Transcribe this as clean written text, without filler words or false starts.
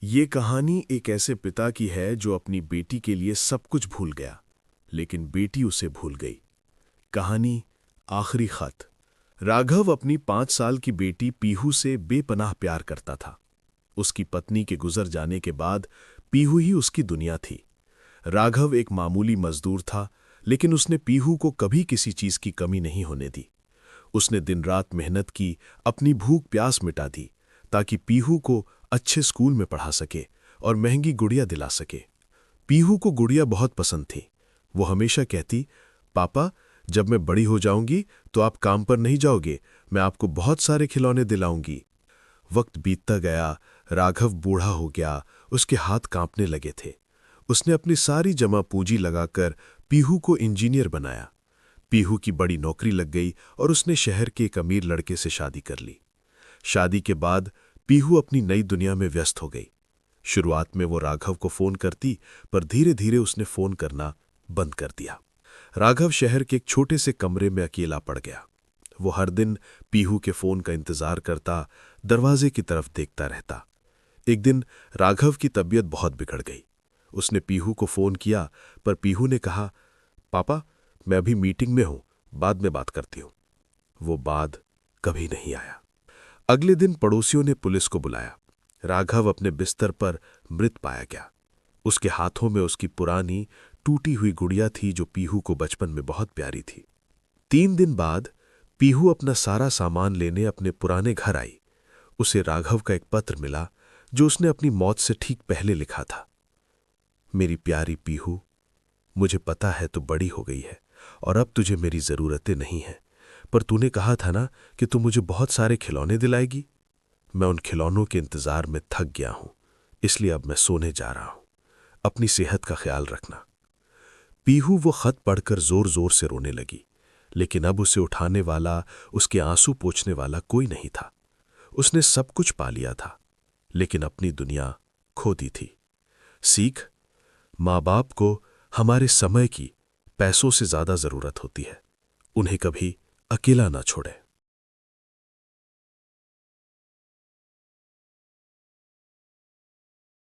ये कहानी एक ऐसे पिता की है जो अपनी बेटी के लिए सब कुछ भूल गया, लेकिन बेटी उसे भूल गई। कहानी आखिरी खत। राघव अपनी 5 साल की बेटी पीहू से बेपनाह प्यार करता था। उसकी पत्नी के गुजर जाने के बाद पीहू ही उसकी दुनिया थी। राघव एक मामूली मजदूर था, लेकिन उसने पीहू को कभी किसी चीज की कमी नहीं होने दी। उसने दिन रात मेहनत की, अपनी भूख प्यास मिटा दी, ताकि पीहू को अच्छे स्कूल में पढ़ा सके और महंगी गुड़िया दिला सके। पीहू को गुड़िया बहुत पसंद थी। वो हमेशा कहती, पापा, जब मैं बड़ी हो जाऊंगी तो आप काम पर नहीं जाओगे, मैं आपको बहुत सारे खिलौने दिलाऊंगी। वक्त बीतता गया, राघव बूढ़ा हो गया, उसके हाथ कांपने लगे थे। उसने अपनी सारी जमा पूंजी लगाकर पीहू को इंजीनियर बनाया। पीहू की बड़ी नौकरी लग गई और उसने शहर के एक अमीर लड़के से शादी कर ली। शादी के बाद पीहू अपनी नई दुनिया में व्यस्त हो गई। शुरुआत में वो राघव को फोन करती, पर धीरे धीरे उसने फोन करना बंद कर दिया। राघव शहर के एक छोटे से कमरे में अकेला पड़ गया। वो हर दिन पीहू के फोन का इंतजार करता, दरवाजे की तरफ देखता रहता। एक दिन राघव की तबीयत बहुत बिगड़ गई। उसने पीहू को फोन किया, पर पीहू ने कहा, पापा, मैं अभी मीटिंग में हूं, बाद में बात करती हूं। वो बाद कभी नहीं आया। अगले दिन पड़ोसियों ने पुलिस को बुलाया। राघव अपने बिस्तर पर मृत पाया गया। उसके हाथों में उसकी पुरानी टूटी हुई गुड़िया थी, जो पीहू को बचपन में बहुत प्यारी थी। 3 दिन बाद पीहू अपना सारा सामान लेने अपने पुराने घर आई। उसे राघव का एक पत्र मिला, जो उसने अपनी मौत से ठीक पहले लिखा था। मेरी प्यारी पीहू, मुझे पता है तू बड़ी हो गई है और अब तुझे मेरी जरूरतें नहीं है, पर तूने कहा था ना कि तू मुझे बहुत सारे खिलौने दिलाएगी। मैं उन खिलौनों के इंतजार में थक गया हूं, इसलिए अब मैं सोने जा रहा हूं। अपनी सेहत का ख्याल रखना। पीहू वो खत पढ़कर जोर जोर से रोने लगी, लेकिन अब उसे उठाने वाला, उसके आंसू पोंछने वाला कोई नहीं था। उसने सब कुछ पा लिया था, लेकिन अपनी दुनिया खो दी थी। सीख, माँ बाप को हमारे समय की पैसों से ज्यादा जरूरत होती है। उन्हें कभी अकेला ना छोड़े।